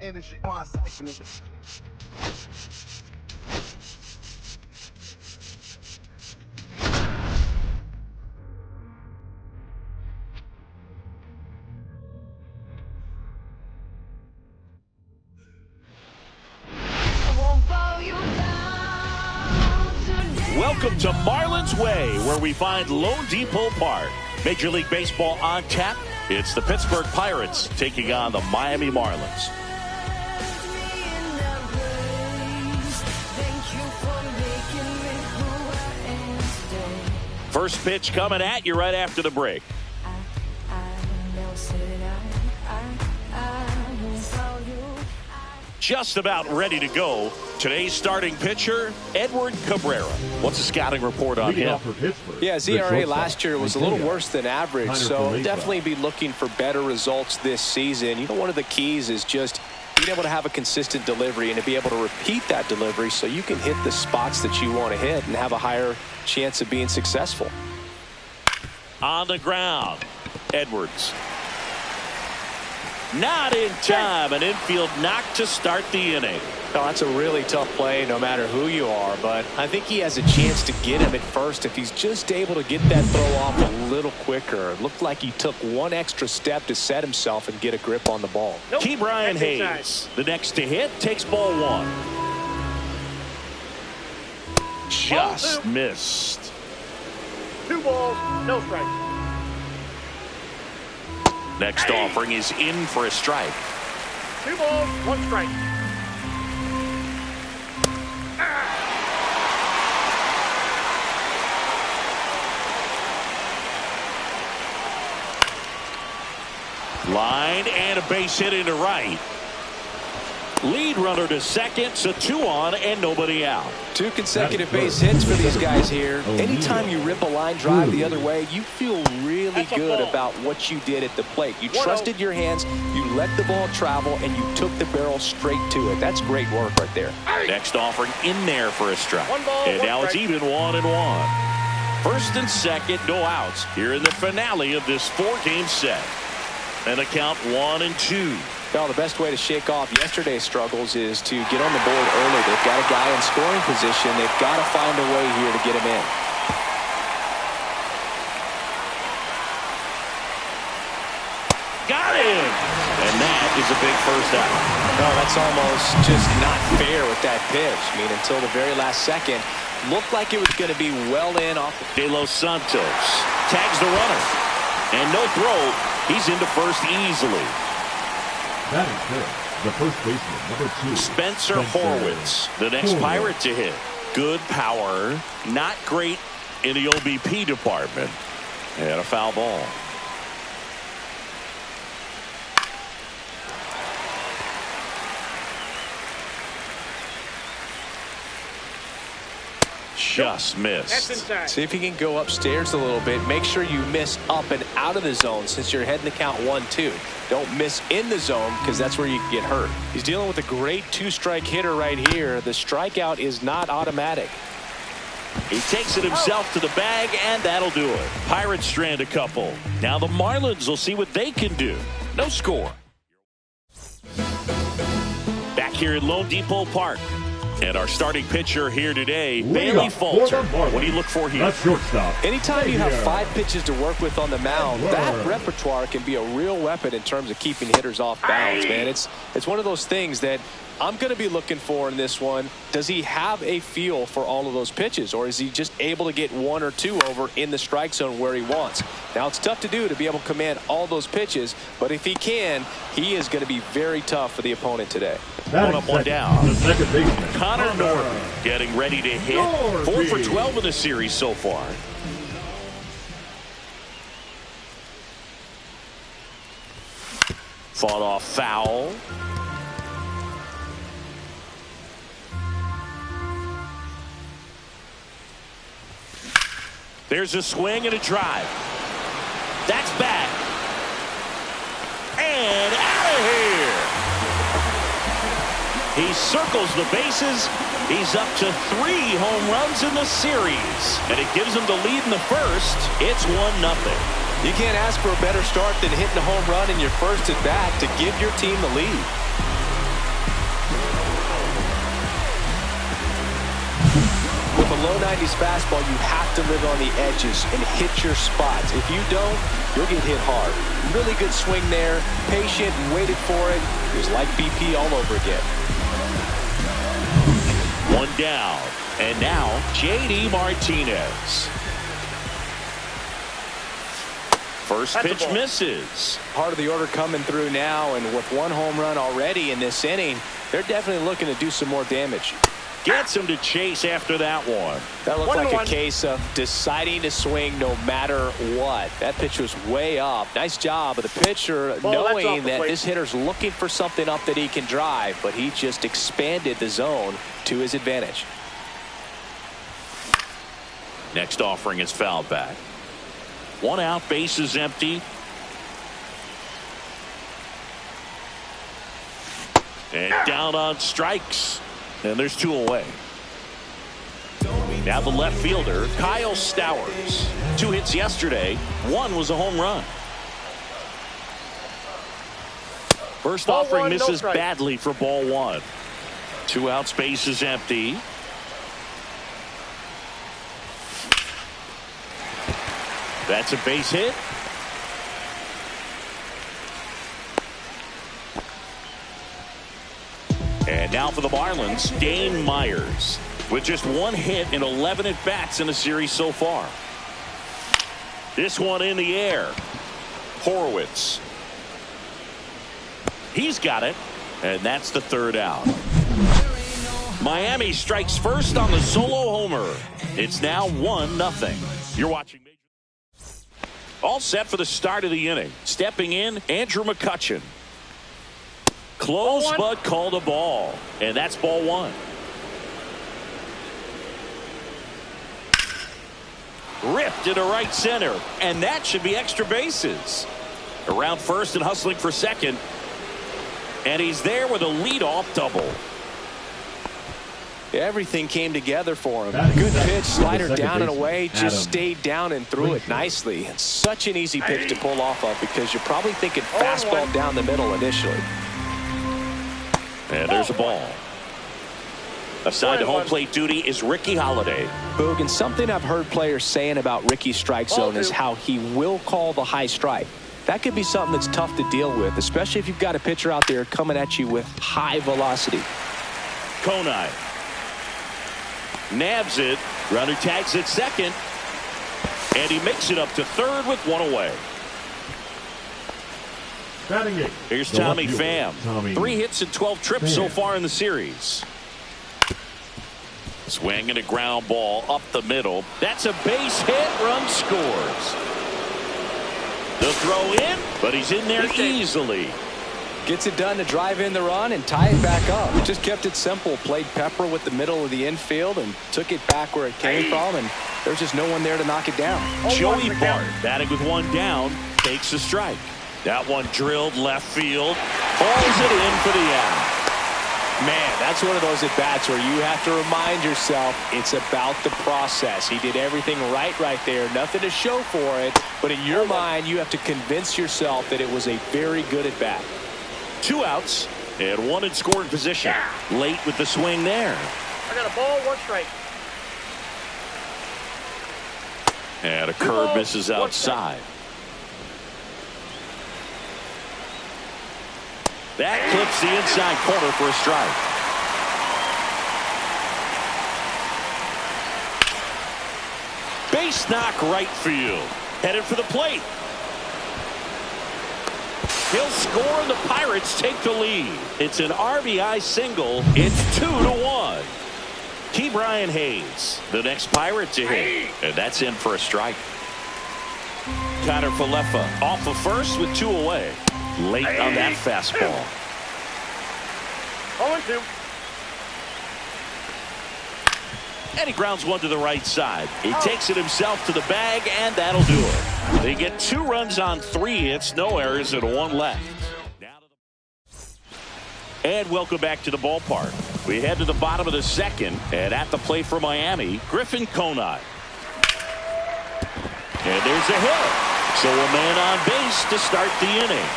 Welcome to Marlins Way, where we find Lone Depot Park. Major League Baseball on tap. It's the Pittsburgh Pirates taking on the Miami Marlins. First pitch coming at you right after the break. Just about ready to go. Today's starting pitcher, Edward Cabrera. What's the scouting report on him? Yeah, his ERA last year was a little worse than average, so definitely be looking for better results this season. You know, one of the keys is just being able to have a consistent delivery and to be able to repeat that delivery so you can hit the spots that you want to hit and have a higher chance of being successful. On the ground, Edwards. Not in time. An infield knock to start the inning. No, that's a really tough play no matter who you are, but I think he has a chance to get him at first if he's just able to get that throw off a little quicker. It looked like he took one extra step to set himself and get a grip on the ball. Key Brian Hayes, the next to hit, takes ball one. Just missed. 2 balls, no strikes. Next offering is in for a strike. 2 balls, 1 strike. Line and a base hit into right. Lead runner to second, so 2 on and nobody out. 2 consecutive base hits for these guys here. Anytime you rip a line drive the other way, you feel really good about what you did at the plate. You trusted your hands, you let the ball travel, and you took the barrel straight to it. That's great work right there. Next offering in there for a strike. And now it's even 1-1. First and second, no outs here in the finale of this 4-game set. And a count 1-2. Well, the best way to shake off yesterday's struggles is to get on the board early. They've got a guy in scoring position. They've got to find a way here to get him in. Got him! And that is a big first out. No, that's almost just not fair with that pitch. I mean, until the very last second, looked like it was going to be well in off. De Los Santos tags the runner. And no throw. He's into first easily. That is good. The first baseman, number 2. Spencer Horwitz, the next Pirate to hit. Good power. Not great in the OBP department. And a foul ball. Just missed. See if you can go upstairs a little bit. Make sure you miss up and out of the zone since you're heading to count 1-2. Don't miss in the zone because that's where you can get hurt. He's dealing with a great 2-strike hitter right here. The strikeout is not automatic. He takes it himself to the bag, and that'll do it. Pirates strand a couple. Now the Marlins will see what they can do. No score. Back here at Lone Depot Park. And our starting pitcher here today, Bailey Falter. What do you look for here? Anytime you have 5 pitches to work with on the mound, that repertoire can be a real weapon in terms of keeping hitters off balance, man. It's one of those things that I'm going to be looking for in this one. Does he have a feel for all of those pitches, or is he just able to get 1 or 2 over in the strike zone where he wants? Now, it's tough to do to be able to command all those pitches, but if he can, he is going to be very tough for the opponent today. 1 up, 1 down. Connor Norton getting ready to hit. 4 for 12 in the series so far. Fought off foul. There's a swing and a drive. That's back. And out of here. He circles the bases. He's up to 3 home runs in the series. And it gives him the lead in the first. It's 1-0. You can't ask for a better start than hitting a home run in your first at bat to give your team the lead. low 90s fastball, you have to live on the edges and hit your spots. If you don't, you'll get hit hard. Really good swing there. Patient, waited for it. It was like BP all over again. One down. And now, J.D. Martinez. First pitch misses. Part of the order coming through now, and with one home run already in this inning, they're definitely looking to do some more damage. Gets him to chase after that one. That looked like a case of deciding to swing no matter what. That pitch was way up. Nice job of the pitcher knowing that this hitter's looking for something up that he can drive, but he just expanded the zone to his advantage. Next offering is fouled back. One out, bases empty. And down on strikes. And there's two away. Now the left fielder, Kyle Stowers. 2 hits yesterday. One was a home run. First offering misses badly for ball 1. 2 outs, bases empty. That's a base hit. And now for the Marlins, Dane Myers. With just 1 hit in 11 at-bats in the series so far. This one in the air. Horwitz. He's got it. And that's the 3rd out. Miami strikes first on the solo homer. It's now 1-0. You're watching. All set for the start of the inning. Stepping in, Andrew McCutchen. Close, but called a ball. And that's ball 1. Ripped into right center. And that should be extra bases. Around first and hustling for second. And he's there with a leadoff double. Everything came together for him. Good pitch, slider down and away, just stayed down and threw it nicely. It's such an easy pitch to pull off of because you're probably thinking fastball down the middle initially. And there's a ball. Assigned to home plate duty is Ricky Holiday. Boog, and something I've heard players saying about Ricky's strike zone is how he will call the high strike. That could be something that's tough to deal with, especially if you've got a pitcher out there coming at you with high velocity. Konai. Nabs it. Runner tags at second. And he makes it up to third with 1 away. Here's Tommy Pham. 3 hits and 12 trips so far in the series. Swing and a ground ball up the middle. That's a base hit. Run scores. The throw in, but he's in there easily. Gets it done to drive in the run and tie it back up. Just kept it simple. Played pepper with the middle of the infield and took it back where it came from, and there's just no one there to knock it down. Joey Bart batting with 1 down, takes a strike. That one drilled left field. Falls it in for the out. Man, that's one of those at-bats where you have to remind yourself it's about the process. He did everything right there. Nothing to show for it. But in your mind, you have to convince yourself that it was a very good at-bat. 2 outs and 1 in scoring position. Late with the swing there. I got a ball, 1 strike. And a curve misses outside. That clips the inside corner for a strike. Base knock right field. Headed for the plate. He'll score and the Pirates take the lead. It's an RBI single. It's 2-1. Ke'Bryan Hayes, the next Pirate to hit. And that's in for a strike. Connor Falefa off of first with 2 away. Late on that fastball. 0-2. And he grounds one to the right side. He takes it himself to the bag, and that'll do it. They get 2 runs on 3 hits, no errors, and 1 left. And welcome back to the ballpark. We head to the bottom of the 2nd, and at the plate for Miami, Griffin Konai. And there's a hit. So a man on base to start the inning.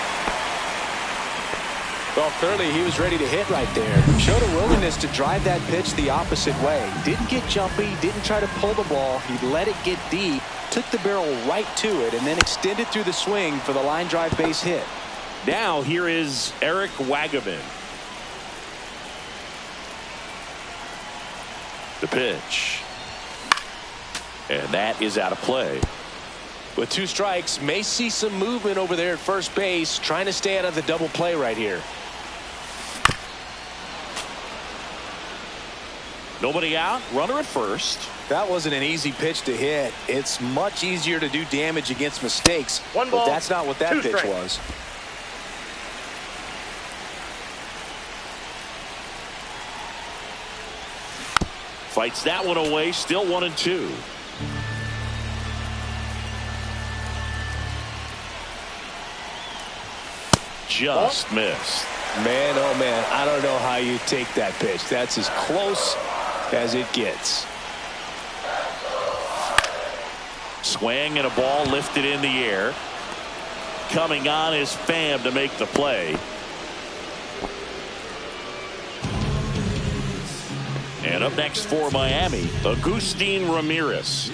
Well, clearly he was ready to hit right there. Showed a willingness to drive that pitch the opposite way. Didn't get jumpy, didn't try to pull the ball. He let it get deep, took the barrel right to it, and then extended through the swing for the line drive base hit. Now here is Eric Wagaman. The pitch. And that is out of play. With 2 strikes, may see some movement over there at first base, trying to stay out of the double play right here. Nobody out, runner at first. That wasn't an easy pitch to hit. It's much easier to do damage against mistakes, One ball, but that's not what that 2 pitch strikes. was. Fights that one away, still 1-2. Just missed. Man, oh man, I don't know how you take that pitch. That's as close as it gets. Swing and a ball lifted in the air. Coming on is Pham to make the play. And up next for Miami, Agustin Ramirez.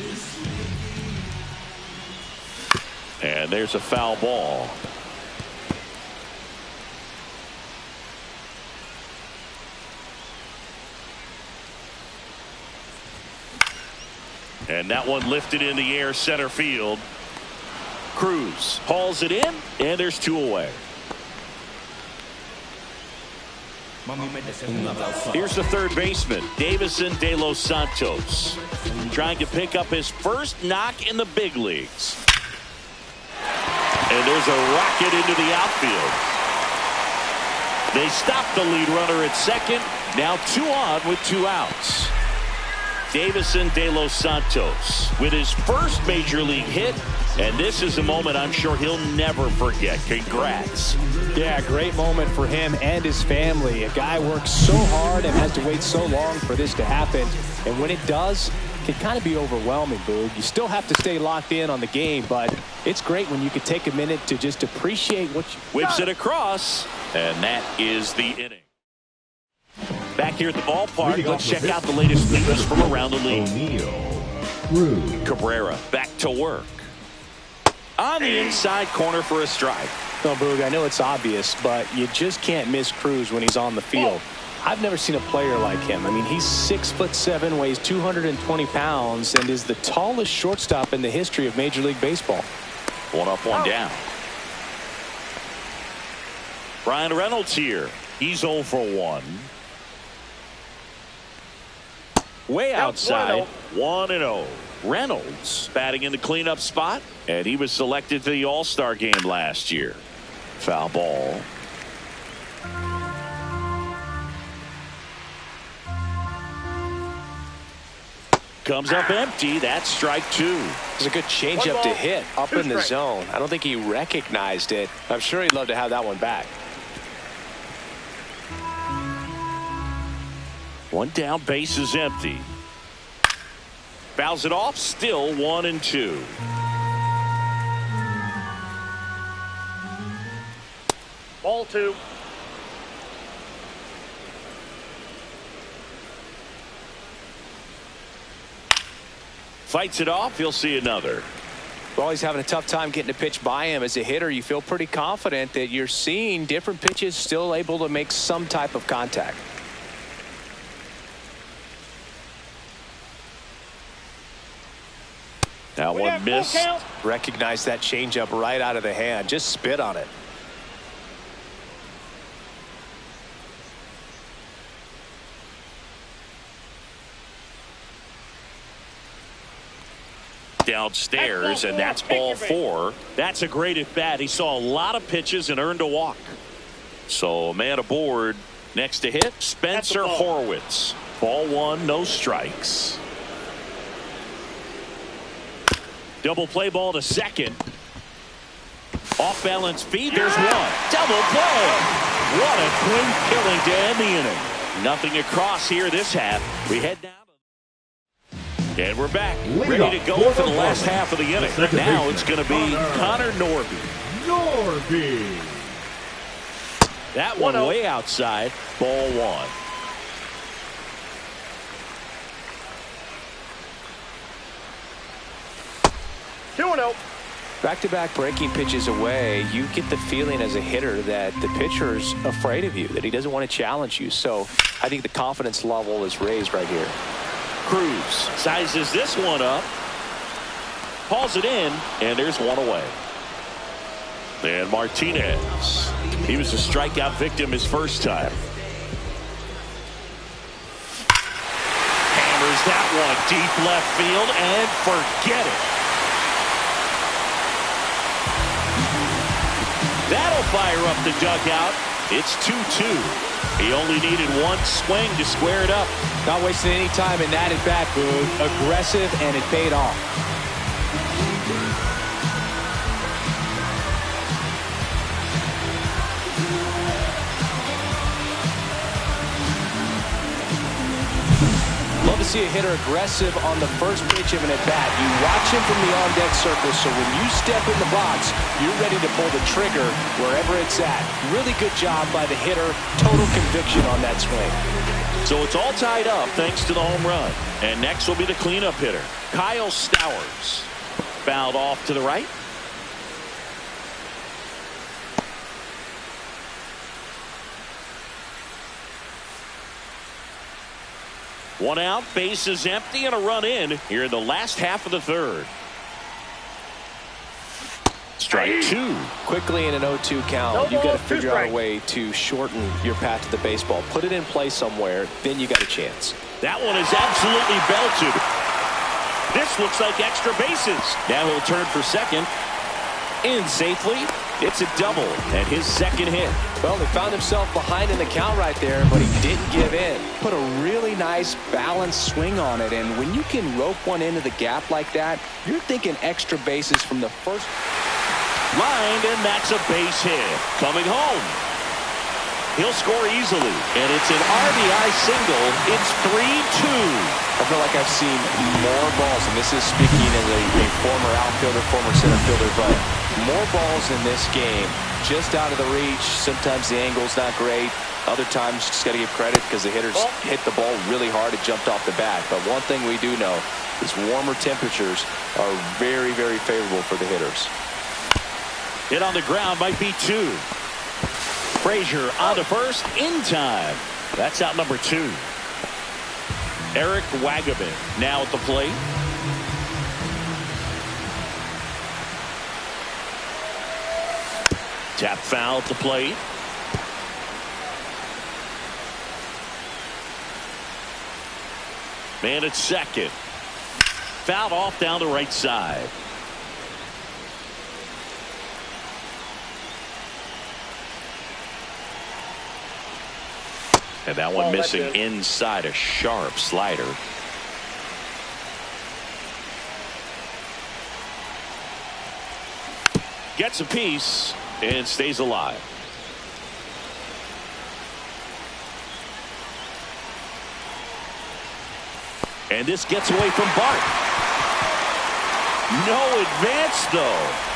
And there's a foul ball. And that one lifted in the air, center field. Cruz hauls it in, and there's 2 away. Here's the third baseman, Davison De Los Santos, trying to pick up his first knock in the big leagues. And there's a rocket into the outfield. They stop the lead runner at second. Now 2 on with 2 outs. Davison De Los Santos with his first major league hit, and this is a moment I'm sure he'll never forget. Congrats. Yeah, great moment for him and his family. A guy works so hard and has to wait so long for this to happen, and when it does, it can kind of be overwhelming, Boog. You still have to stay locked in on the game, but it's great when you can take a minute to just appreciate what you Whips it across, and that is the inning. Back here at the ballpark, let's check out the latest news from around the league. Cabrera back to work. On the inside corner for a strike. No, Boog, I know it's obvious, but you just can't miss Cruz when he's on the field. I've never seen a player like him. I mean, he's 6'7", weighs 220 pounds, and is the tallest shortstop in the history of Major League Baseball. 1 up, 1 down. Brian Reynolds here. He's 0 for 1. Way outside, 1-0. Reynolds batting in the cleanup spot, and he was selected for the All-Star game last year. Foul ball. Comes up empty. That's strike 2. It's a good changeup to hit up in the zone. I don't think he recognized it. I'm sure he'd love to have that one back. 1 down, base is empty. Fouls it off, still 1-2. Ball 2. Fights it off, he'll see another. Well, he's having a tough time getting a pitch by him. As a hitter, you feel pretty confident that you're seeing different pitches still able to make some type of contact. That one missed. Recognize that changeup right out of the hand. Just spit on it. Downstairs, and that's ball 4. That's a great at bat. He saw a lot of pitches and earned a walk. So a man aboard. Next to hit, Spencer Horwitz. Ball 1, no strikes. Double play ball to second. Off balance feed. There's one. Double play. What a quick killing to end the inning. Nothing across here this half. We head down. And we're back. Ready to go for the last half of the inning. Now it's going to be Connor Norby. That one way outside. Ball one. Back-to-back breaking pitches away, you get the feeling as a hitter that the pitcher's afraid of you, that he doesn't want to challenge you. So I think the confidence level is raised right here. Cruz sizes this one up, hauls it in, and there's one away. And Martinez, he was a strikeout victim his first time. Hammers that one deep left field and forget it. That'll fire up the dugout. It's 2-2. He only needed one swing to square it up. Not wasting any time in that at bat, Boog. Aggressive, and it paid off. Love to see a hitter aggressive on the first pitch of an at-bat. You watch him from the on-deck circle, so when you step in the box, you're ready to pull the trigger wherever it's at. Really good job by the hitter. Total conviction on that swing. So it's all tied up thanks to the home run. And next will be the cleanup hitter, Kyle Stowers. Fouled off to the right. One out, base is empty, and a run in here in the last half of the third. Strike two. Quickly in an 0-2 count, you've got to figure out a way to shorten your path to the baseball. Put it in play somewhere, then you got a chance. That one is absolutely belted. This looks like extra bases. Now he'll turn for second. In safely. It's a double and his second hit. Well, he found himself behind in the count right there, but he didn't give in. Put a really nice balanced swing on it, and when you can rope one into the gap like that, you're thinking extra bases from the first. Lined, and that's a base hit. Coming home. He'll score easily, and it's an RBI single. It's 3-2. I feel like I've seen more balls, and this is speaking as a former outfielder, former center fielder, but more balls in this game just out of the reach. Sometimes the angle's not great. Other times, just got to give credit because the hitters hit the ball really hard. It jumped off the bat. But one thing we do know is warmer temperatures are very, very favorable for the hitters. Hit on the ground might be two. Frazier on to first in time. That's out number two. Eric Wagaman now at the plate. Tap foul at the plate. Man at second. Fouled off down the right side. And that one missing inside, a sharp slider. Gets a piece and stays alive. And this gets away from Bart. No advance, though.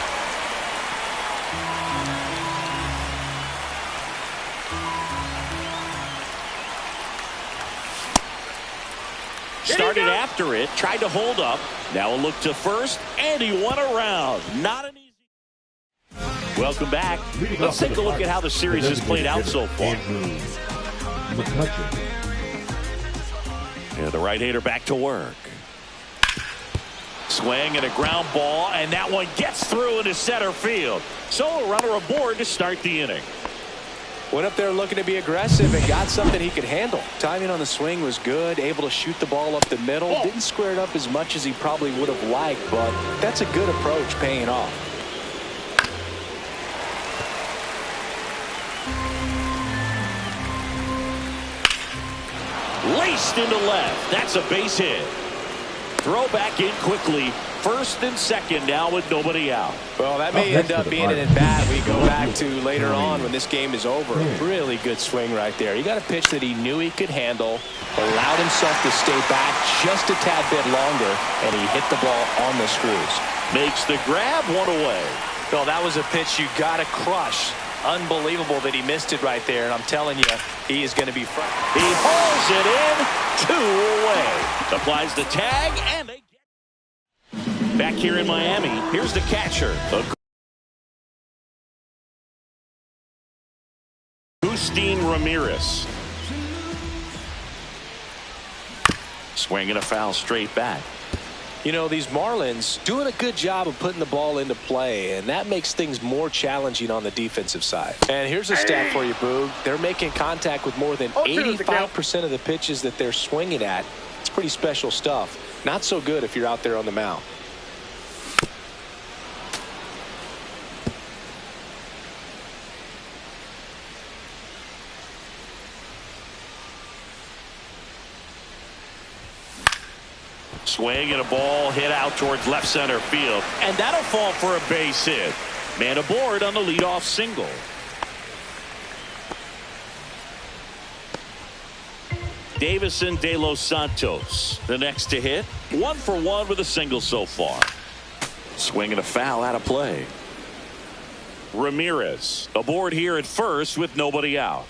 Started after it, tried to hold up. Now a look to first, and he went around. Not an easy. Welcome back. Let's take a look at how the series has played out so far. Yeah, the right-hander back to work. Swing and a ground ball, and that one gets through into center field. So a runner aboard to start the inning. Went up there looking to be aggressive and got something he could handle. Timing on the swing was good, able to shoot the ball up the middle. Didn't square it up as much as he probably would have liked, but that's a good approach paying off. Laced into left. That's a base hit. Throw back in quickly. First and second now with nobody out. Well, that may end up being an at-bat we go back to later on when this game is over. Really good swing right there. He got a pitch that he knew he could handle, allowed himself to stay back just a tad bit longer, and he hit the ball on the screws. Makes the grab, one away. Well, that was a pitch you got to crush. Unbelievable that he missed it right there, and I'm telling you, he is going to be front. He hauls it in, 2 away. Applies the tag, and they get back here in Miami. Here's the catcher, Agustin Ramirez. Swinging a foul straight back. You know, these Marlins doing a good job of putting the ball into play, and that makes things more challenging on the defensive side. And here's a stat for you, Boog. They're making contact with more than 85% of the pitches that they're swinging at. It's pretty special stuff. Not so good if you're out there on the mound. Swing and a ball hit out towards left center field, and that'll fall for a base hit. Man aboard on the leadoff single. Davison De Los Santos, the next to hit. 1 for 1 with a single so far. Swing and a foul out of play. Ramirez aboard here at first with nobody out.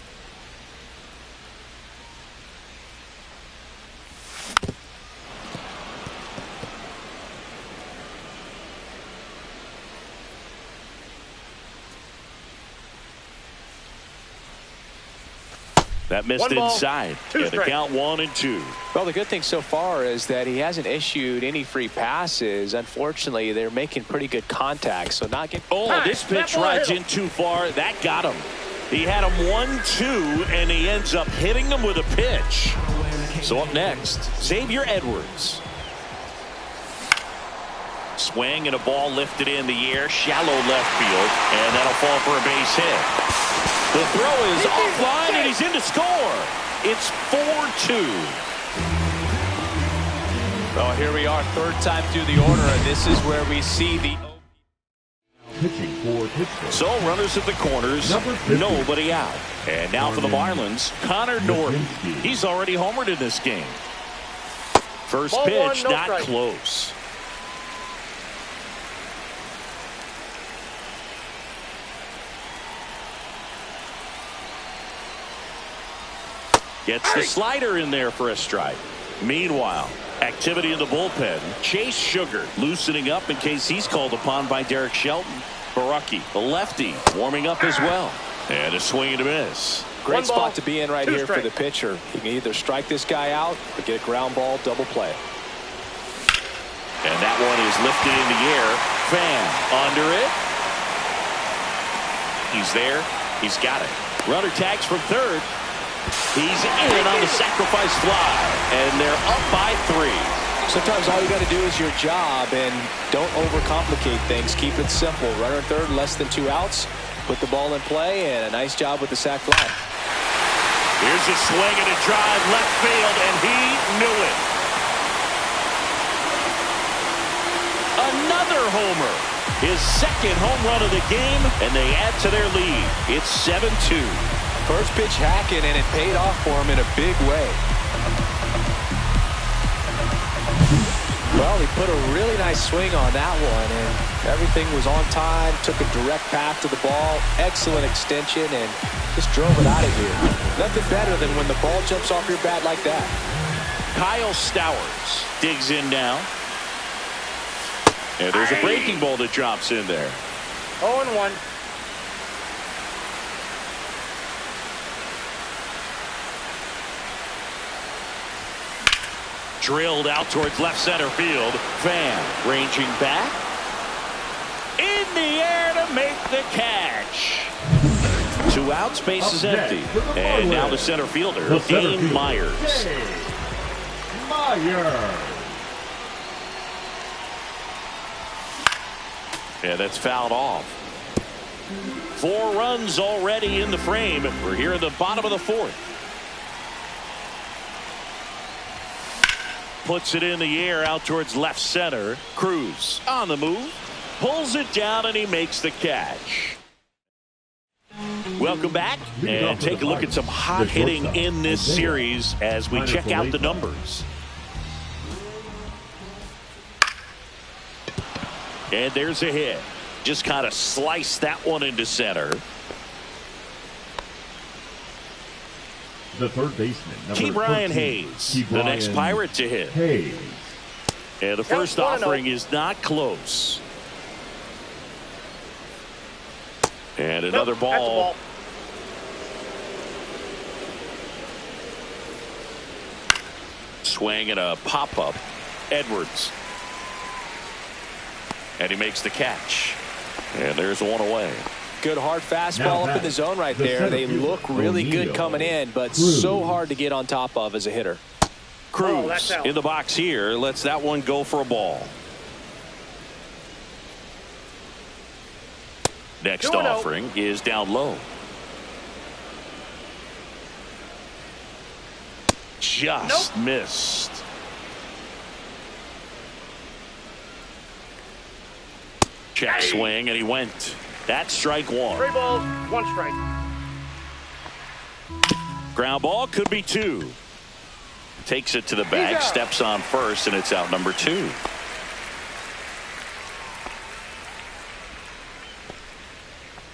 That missed inside. And the count 1-2. Well, the good thing so far is that he hasn't issued any free passes. Unfortunately, they're making pretty good contact, so not getting. Oh, this pitch rides in too far. That got him. He had him 1-2, and he ends up hitting him with a pitch. So up next, Xavier Edwards. Swing and a ball lifted in the air, shallow left field, and that'll fall for a base hit. The throw is offline, and he's in to score. It's 4-2. Well, here we are, third time through the order, and this is where we see the Pitching for Pittsburgh. So runners at the corners, nobody out. And now for the Marlins, Connor Norton. He's already homered in this game. First pitch, not close. Gets the slider in there for a strike. Meanwhile, activity in the bullpen. Chase Sugar loosening up in case he's called upon by Derek Shelton. Baraki, the lefty, warming up as well. And a swing and a miss. Great spot to be in right here for the pitcher. He can either strike this guy out or get a ground ball, double play. And that one is lifted in the air. Fan under it. He's there. He's got it. Runner tags from third. He's in on the sacrifice fly, and they're up by 3. Sometimes all you got to do is your job, and don't overcomplicate things. Keep it simple. Runner third, less than 2 outs. Put the ball in play, and a nice job with the sac fly. Here's a swing and a drive left field, and he knew it. Another homer. His second home run of the game, and they add to their lead. It's 7-2. First pitch hacking, and it paid off for him in a big way. Well, he put a really nice swing on that one, and everything was on time. Took a direct path to the ball. Excellent extension, and just drove it out of here. Nothing better than when the ball jumps off your bat like that. Kyle Stowers digs in now. And there's a breaking ball that drops in there. 0-1. Drilled out towards left center field. Fan ranging back. In the air to make the catch. 2 outs, base is empty. And now the center fielder, Dane Myers. Yeah, that's fouled off. 4 runs already in the frame. We're here at the bottom of the 4th. Puts it in the air out towards left center. Cruz on the move. Pulls it down, and he makes the catch. Welcome back, and take a look at some hot hitting in this series as we check out the numbers. And there's a hit. Just kind of sliced that one into center. the third baseman, number Ke'Bryan 13, Hayes, the next Pirate to hit. Hayes. And the first offering is not close. And another ball. Swing and a pop-up. Edwards. And he makes the catch. And there's one away. Good hard fastball up in the zone right there. They look really good coming in, but so hard to get on top of as a hitter. Cruz in the box here lets that one go for a ball. Next offering is down low. Just missed. Check swing, and he went. That's strike one. 3 balls, 1 strike. Ground ball could be 2. Takes it to the bag, steps on first, and it's out number 2.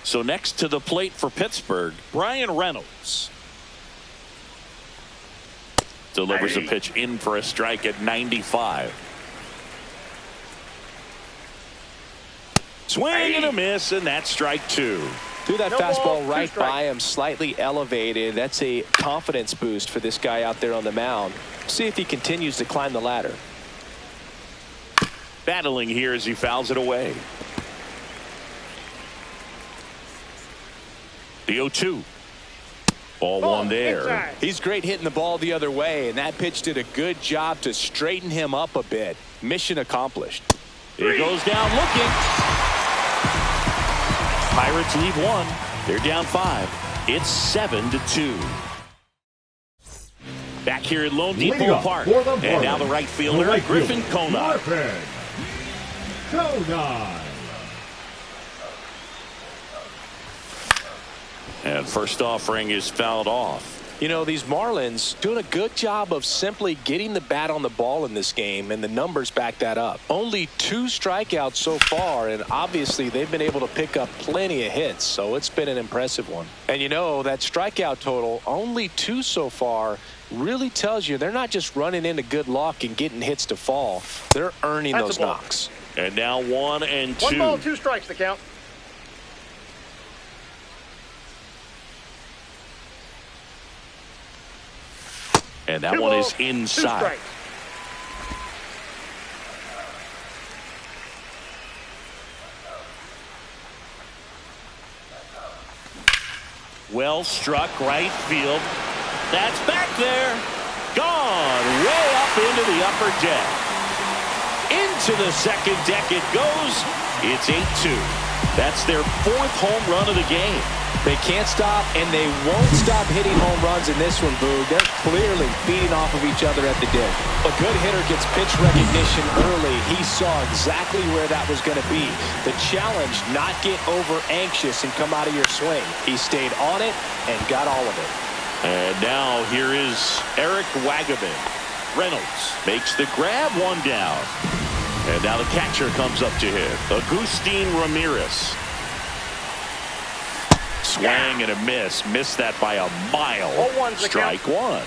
So next to the plate for Pittsburgh, Brian Reynolds. Delivers a pitch in for a strike at 95. Swing and a miss, and that's strike 2. Threw that fastball right by him, slightly elevated. That's a confidence boost for this guy out there on the mound. See if he continues to climb the ladder. Battling here as he fouls it away. The 0-2. Ball one there. He's great hitting the ball the other way, and that pitch did a good job to straighten him up a bit. Mission accomplished. He goes down looking. Pirates lead 1. They're down 5. It's 7-2. Back here at Lone Depot Park. And now the right fielder, Griffin Conine. And first offering is fouled off. You know, these Marlins doing a good job of simply getting the bat on the ball in this game, and the numbers back that up. Only 2 strikeouts so far, and obviously they've been able to pick up plenty of hits, so it's been an impressive one. And you know, that strikeout total, only 2 so far, really tells you they're not just running into good luck and getting hits to fall. They're earning those knocks. And now 1 and 2. 1 ball, 2 strikes the count. And that one is inside. Well struck right field. That's back there. Gone way up into the upper deck. Into the second deck it goes. It's 8-2. That's their 4th home run of the game. They can't stop, and they won't stop hitting home runs in this one, Boog. They're clearly feeding off of each other at the dick. A good hitter gets pitch recognition early. He saw exactly where that was going to be. The challenge, not get over anxious and come out of your swing. He stayed on it and got all of it. And now here is Eric Wagaman. Reynolds makes the grab, 1 down. And now the catcher comes up to him, Agustin Ramirez. Swing and a miss. Missed that by a mile. Strike 1.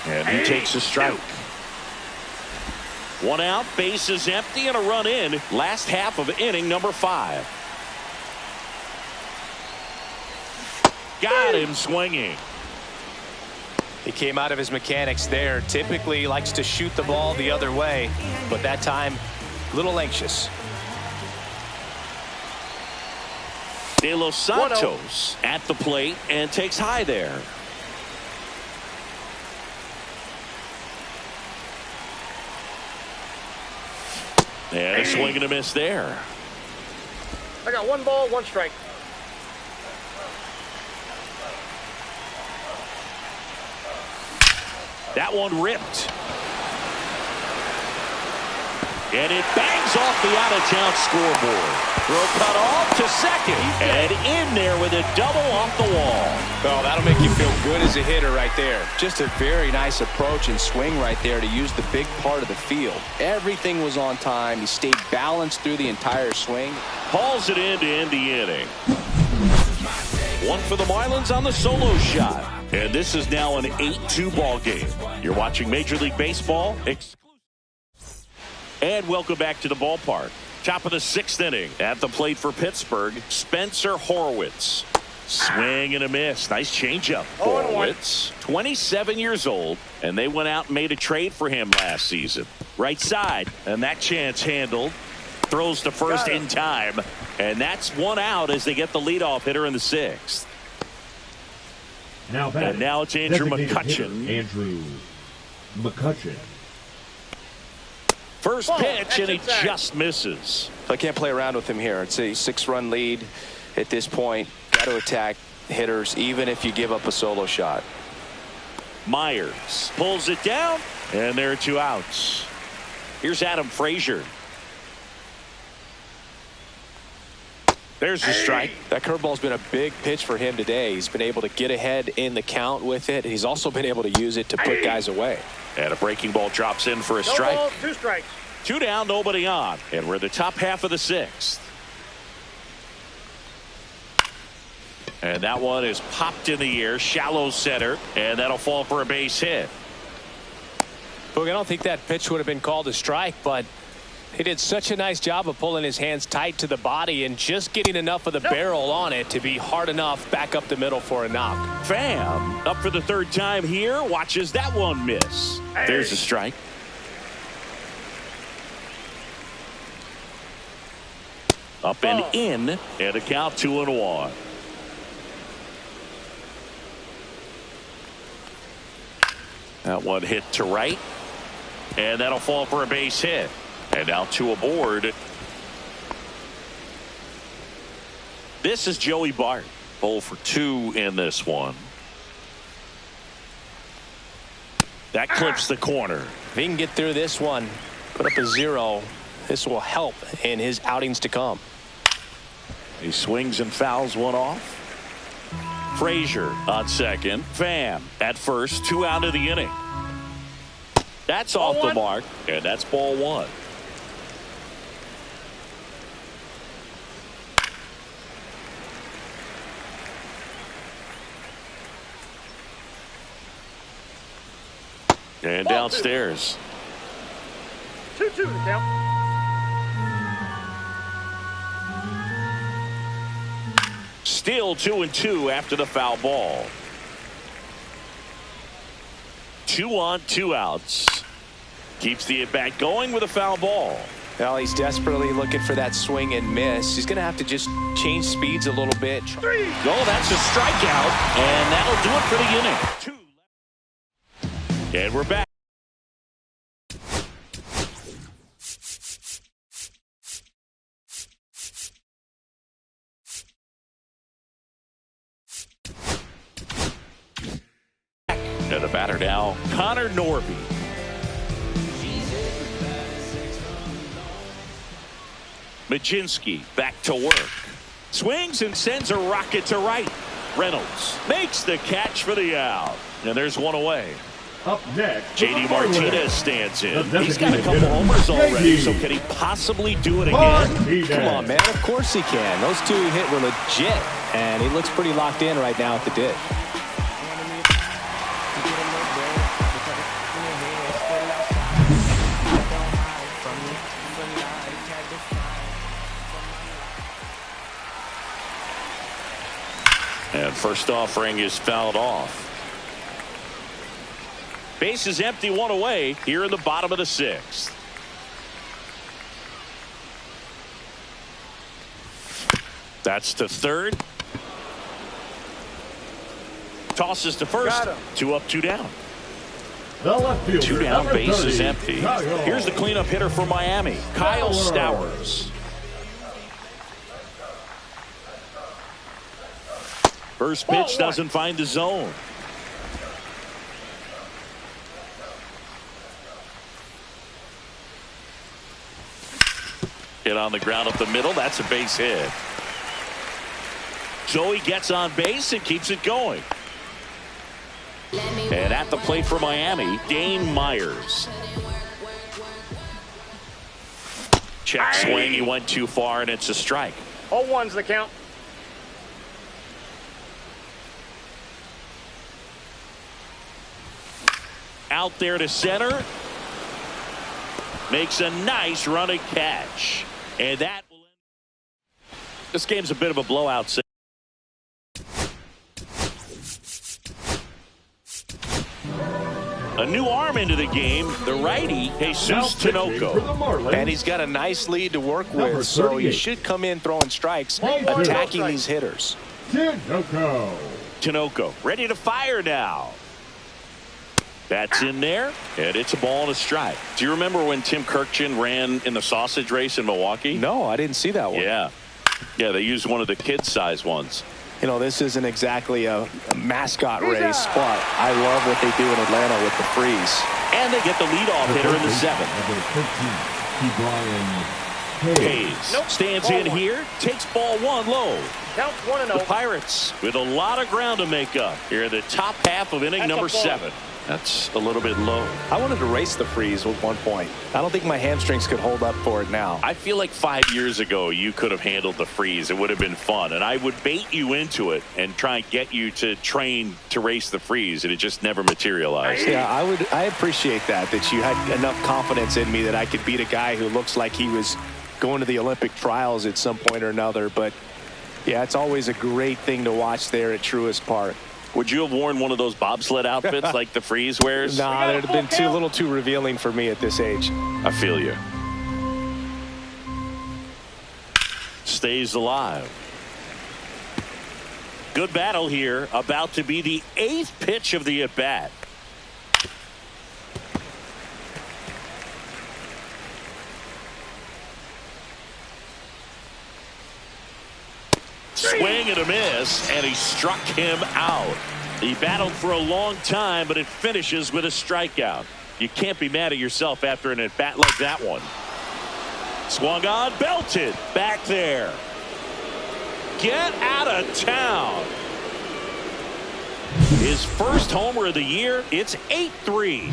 And he takes a strike. 1 out, base is empty, and a run in. Last half of inning number 5. Got him swinging. He came out of his mechanics there. Typically likes to shoot the ball the other way, but that time a little anxious. De Los Santos at the plate and takes high there. And a swing and a miss there. I got 1 ball, 1 strike. That one ripped. And it bangs off the out-of-town scoreboard. Throw cut off to second. And in there with a double off the wall. Oh, that'll make you feel good as a hitter right there. Just a very nice approach and swing right there to use the big part of the field. Everything was on time. He stayed balanced through the entire swing. Hauls it in to end the inning. One for the Marlins on the solo shot. And this is now an 8-2 ball game. You're watching Major League Baseball. And welcome back to the ballpark. Top of the 6th inning. At the plate for Pittsburgh, Spencer Horwitz. Swing and a miss. Nice changeup. Horwitz, 27 years old, and they went out and made a trade for him last season. Right side, and that chance handled. Throws to first in time, and that's one out as they get the leadoff hitter in the 6th. And now it's Andrew McCutchen. Andrew McCutchen. First pitch, and he just misses. I can't play around with him here. It's a 6-run lead at this point. Got to attack hitters, even if you give up a solo shot. Myers pulls it down, and there are 2 outs. Here's Adam Frazier. There's the strike. That curveball's been a big pitch for him today. He's been able to get ahead in the count with it. He's also been able to use it to put guys away. And a breaking ball drops in for a strike. No ball, 2 strikes. 2 down, nobody on. And we're the top half of the 6th. And that one is popped in the air, shallow center, and that'll fall for a base hit. Look, I don't think that pitch would have been called a strike, but he did such a nice job of pulling his hands tight to the body and just getting enough of the barrel on it to be hard enough back up the middle for a knock. Pham up for the 3rd time here, watches that one miss. There's a strike. Up and in, and a count 2-1. That one hit to right, and that'll fall for a base hit. And now 2 aboard. This is Joey Bart. 0 for 2 in this one. That clips the corner. If he can get through this one, put up a 0, this will help in his outings to come. He swings and fouls one off. Frazier on second. Pham at first. 2 out of the inning. That's off the mark, and that's ball 1. And downstairs. 2-2 the count. Still 2-2 after the foul ball. 2 on, 2 outs. Keeps the at-bat going with a foul ball. Well, he's desperately looking for that swing and miss. He's going to have to just change speeds a little bit. Oh, that's a strikeout, and that'll do it for the inning. 2 left. And we're back. And the batter now, Connor Norby. Majinski back to work. Swings and sends a rocket to right. Reynolds makes the catch for the out. And there's one away. Up next, JD Martinez stands in. He's got a couple homers already, so can he possibly do it again? Come on, man. Of course he can. Those 2 he hit were legit, and he looks pretty locked in right now at the dish. And first offering is fouled off. Base is empty, 1 away here in the bottom of the 6th. That's to third. Tosses to first. 2 up, 2 down. The left fielder, 2 down, base 30, is empty. Here's the cleanup hitter for Miami, Kyle Stowers. First pitch doesn't find the zone. Hit on the ground up the middle. That's a base hit. So he gets on base and keeps it going. And at the plate for Miami, Dane Myers. Check swing. He went too far, and it's a strike. 0-1's the count. Out there to center. Makes a nice running catch. And that will end. This game's a bit of a blowout. A new arm into the game, the righty, Jesus Tinoco. And he's got a nice lead to work with, so he should come in throwing strikes, attacking these hitters. Tinoco ready to fire now. That's in there, and it's a ball and a strike. Do you remember when Tim Kirkchin ran in the sausage race in Milwaukee? No, I didn't see that one. Yeah, they used one of the kid-size ones. You know, this isn't exactly a mascot race, but I love what they do in Atlanta with the freeze. And they get the leadoff hitter in the seventh. Hayes stands in here, takes ball one low. Counts 1-0. The Pirates with a lot of ground to make up here in the top half of inning number 7. That's a little bit low. I wanted to race the freeze at one point. I don't think my hamstrings could hold up for it now. I feel like 5 years ago you could have handled the freeze. It would have been fun, and I would bait you into it and try and get you to train to race the freeze, and it just never materialized. Yeah, I appreciate that you had enough confidence in me that I could beat a guy who looks like he was going to the Olympic trials at some point or another. But yeah, it's always a great thing to watch there at Truist Park. Would you have worn one of those bobsled outfits like the freeze wears? Nah, they'd have been a little too revealing for me at this age. I feel you. Stays alive. Good battle here. About to be the 8th pitch of the at-bat. Swing and a miss, and he struck him out. He battled for a long time, but it finishes with a strikeout. You can't be mad at yourself after an at-bat like that one. Swung on, belted, back there. Get out of town. His first homer of the year, it's 8-3.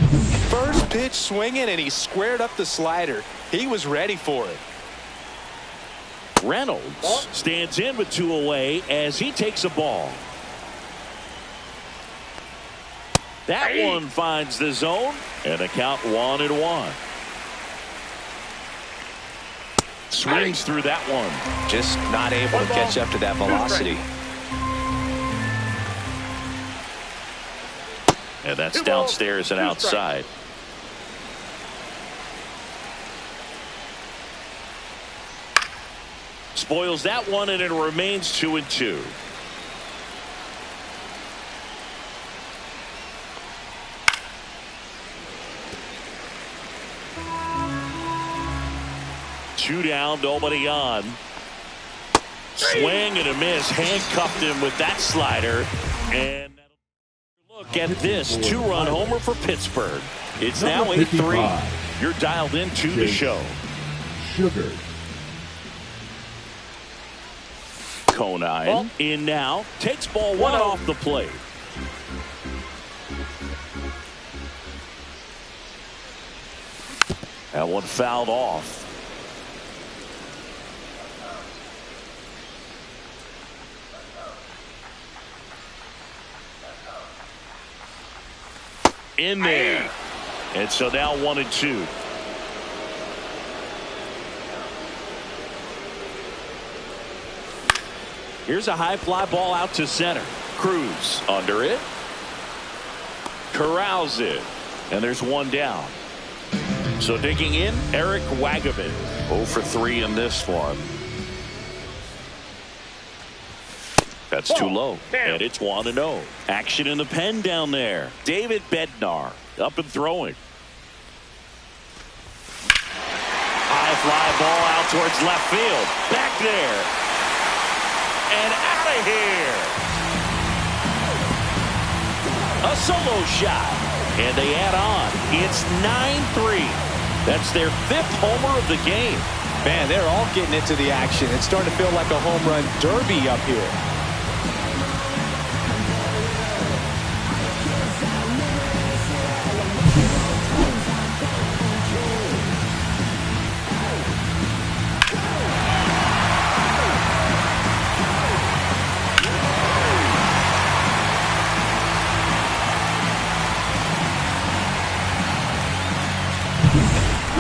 First pitch swinging, and he squared up the slider. He was ready for it. Reynolds stands in with 2 away as he takes a ball. That one finds the zone, and a count 1-1. Swings through that one. Just not able to catch up to that velocity. And that's downstairs and outside. Spoils that one, and it remains 2-2. Two down, nobody on. Swing and a miss. Handcuffed him with that slider. And look at this 2-run homer for Pittsburgh. It's now 8-3. You're dialed into the show. Sugar. Conine in now, takes ball 1 off the plate. That one fouled off. In there. And so now 1-2. Here's a high fly ball out to center. Cruz under it. Corrals it. And there's one down. So digging in, Eric Wagaman. 0 for 3 in this one. That's too low. And it's 1-0. Action in the pen down there. David Bednar up and throwing. High fly ball out towards left field. Back there. And out of here. A solo shot. And they add on. It's 9-3. That's their 5th homer of the game. Man, they're all getting into the action. It's starting to feel like a home run derby up here.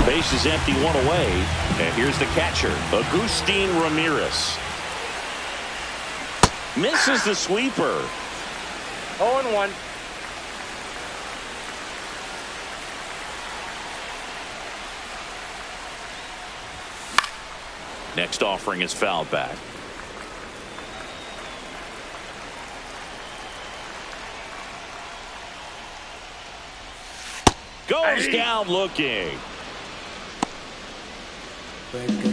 Base is empty, one away. And here's the catcher, Agustin Ramirez. Misses the sweeper. 0-1. Next offering is fouled back. Goes down looking.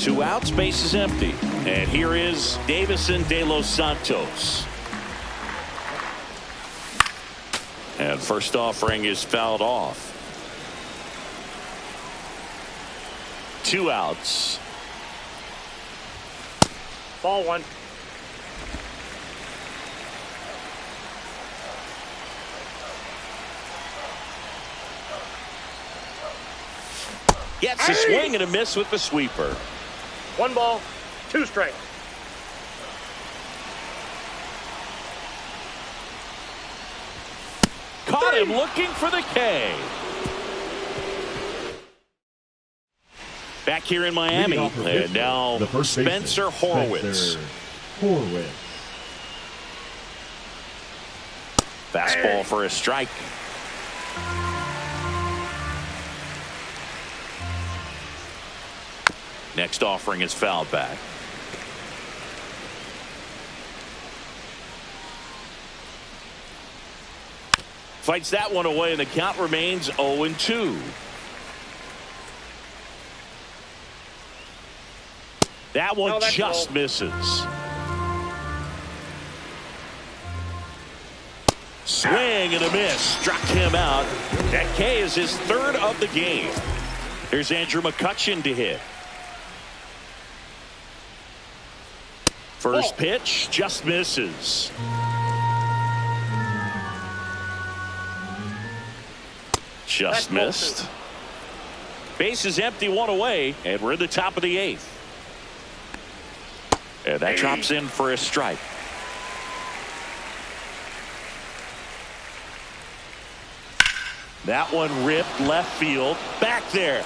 2 outs, base is empty. And here is Davison De Los Santos. And first offering is fouled off. 2 outs. Ball 1. Gets a swing and a miss with the sweeper. 1 ball, 2 strikes. Caught him looking for the K. Back here in Miami, and now Spencer Horwitz. Fastball for a strike. Next offering is fouled back. Fights that one away, and the count remains 0-2. That one just misses. Swing and a miss. Struck him out. That K is his 3rd of the game. Here's Andrew McCutchen to hit. First pitch just misses. Just missed. Base is empty, 1 away, and we're in the top of the 8th. And that drops in for a strike. That one ripped left field. Back there.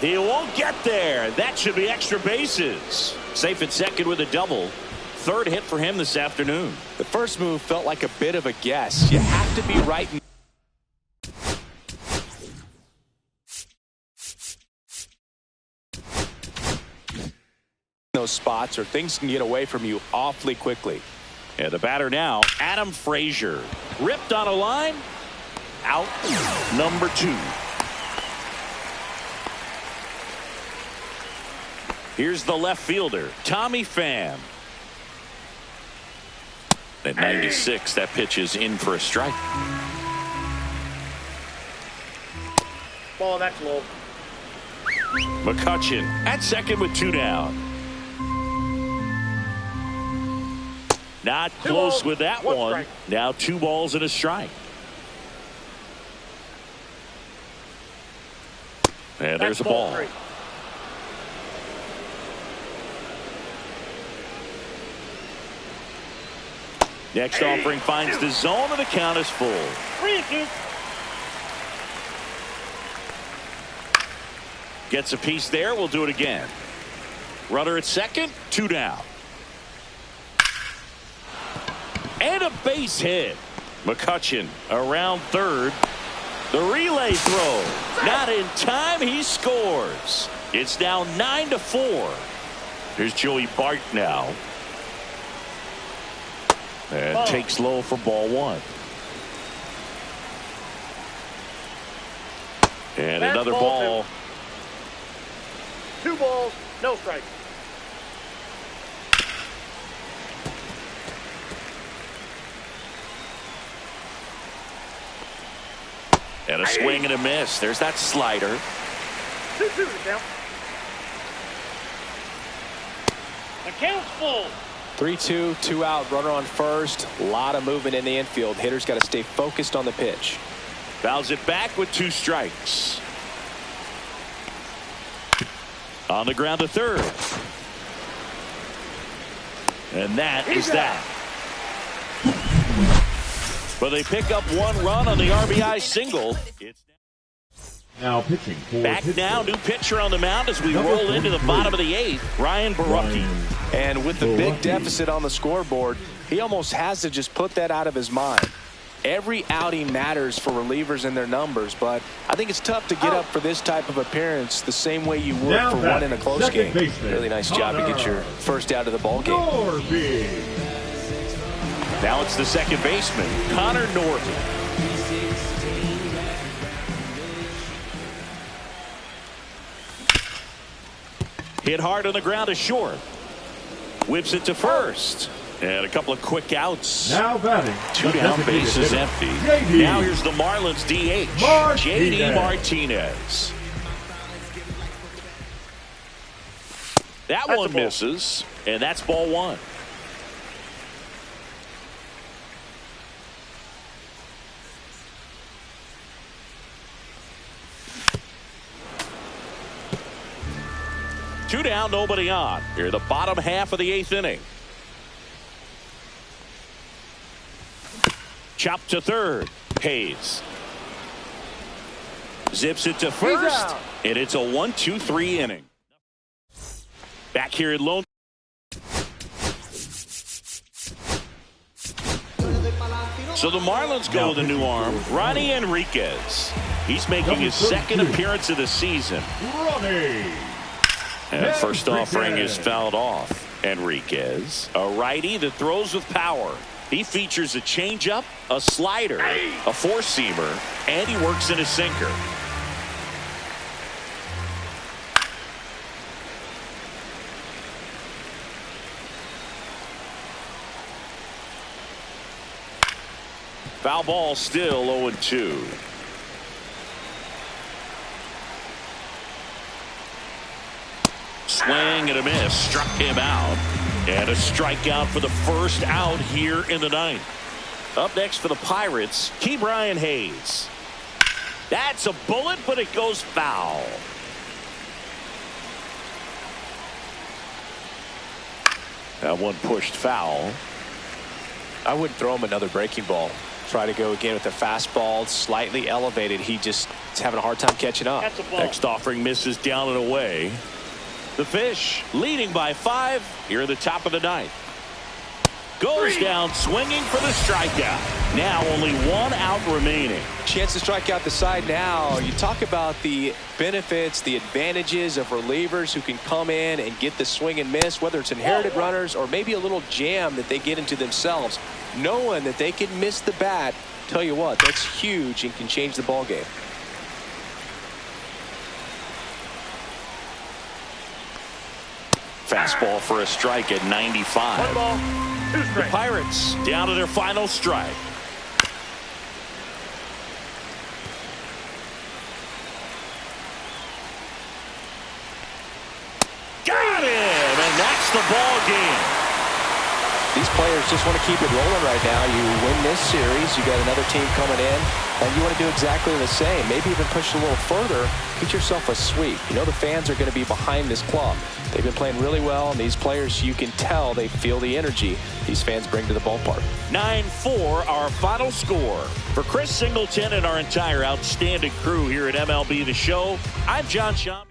He won't get there. That should be extra bases. Safe at second with a double. 3rd hit for him this afternoon. The first move felt like a bit of a guess. You have to be right in those spots, or things can get away from you awfully quickly. And the batter now, Adam Frazier. Ripped on a line. Out number 2. Here's the left fielder, Tommy Pham. At 96, that pitch is in for a strike. Ball, that's low. McCutchen at second with 2 down. Not close with that one. Now 2 balls and a strike. And there's a ball. 3. Next offering finds the zone, and the count is full. 3-2. Gets a piece there. We'll do it again. Runner at second, 2 down. And a base hit. McCutchen around 3rd. The relay throw. Not in time. He scores. It's now 9-4. Here's Joey Bart now. And takes low for ball 1. And That's another ball ball. 2 balls, no strike. And a swing and a miss. There's that slider. 2-2 to count. The count's full. 3-2, 2 out, runner on first. A lot of movement in the infield. Hitters got to stay focused on the pitch. Fouls it back with 2 strikes. On the ground to third. And that is that. But they pick up 1 run on the RBI single. It's Now pitching for back Pittsburgh. now, new pitcher on the mound as we Number roll into the 43, bottom of the 8th, Ryan Barucki. And with the big Barucki. deficit on the scoreboard, he almost has to just put that out of his mind. Every outing matters for relievers and their numbers, but I think it's tough to get up for this type of appearance the same way you would Now for one batting, in a close second game. baseman, Really nice job to get your first out of the ball game. Norby. Now it's the second baseman, Connor Norton. Hit hard on the ground to short. Whips it to first. And a couple of quick outs. Now batting. 2 down, bases empty. JD. Now here's the Marlins DH, Martinez. JD Martinez. That That's a one ball. misses, and that's ball 1. Two down, nobody on. Here, the bottom half of the 8th inning. Chop to third. Hayes zips it to first, and it's a 1-2-3 inning. Back here at Lone. So the Marlins go with a new arm, Ronnie Enriquez. He's making his second appearance of the season. Ronnie. And first offering is fouled off. Enriquez, a righty that throws with power. He features a changeup, a slider, a four-seamer, and he works in a sinker. Foul ball, still 0-2. Swing and a miss, struck him out. And a strikeout for the first out here in the 9th. Up next for the Pirates, Ke'Bryan Hayes. That's a bullet, but it goes foul. That one pushed foul. I wouldn't throw him another breaking ball. Try to go again with the fastball, slightly elevated. He just is having a hard time catching up. That's a ball. Next offering misses down and away. The Fish leading by 5 here at the top of the 9th. Goes down swinging for the strikeout. Now only 1 out remaining. Chance to strike out the side now. You talk about the benefits, the advantages of relievers who can come in and get the swing and miss, whether it's inherited runners or maybe a little jam that they get into themselves. Knowing that they can miss the bat, tell you what, that's huge and can change the ball game. Fastball for a strike at 95. 1 ball, 2 The strikes. Pirates down to their final strike. Got him, and that's the ball game. These players just want to keep it rolling right now. You win this series, you got another team coming in, and you want to do exactly the same. Maybe even push a little further, get yourself a sweep. You know the fans are going to be behind this club. They've been playing really well, and these players, you can tell they feel the energy these fans bring to the ballpark. 9-4, our final score. For Chris Singleton and our entire outstanding crew here at MLB The Show, I'm John Schaum.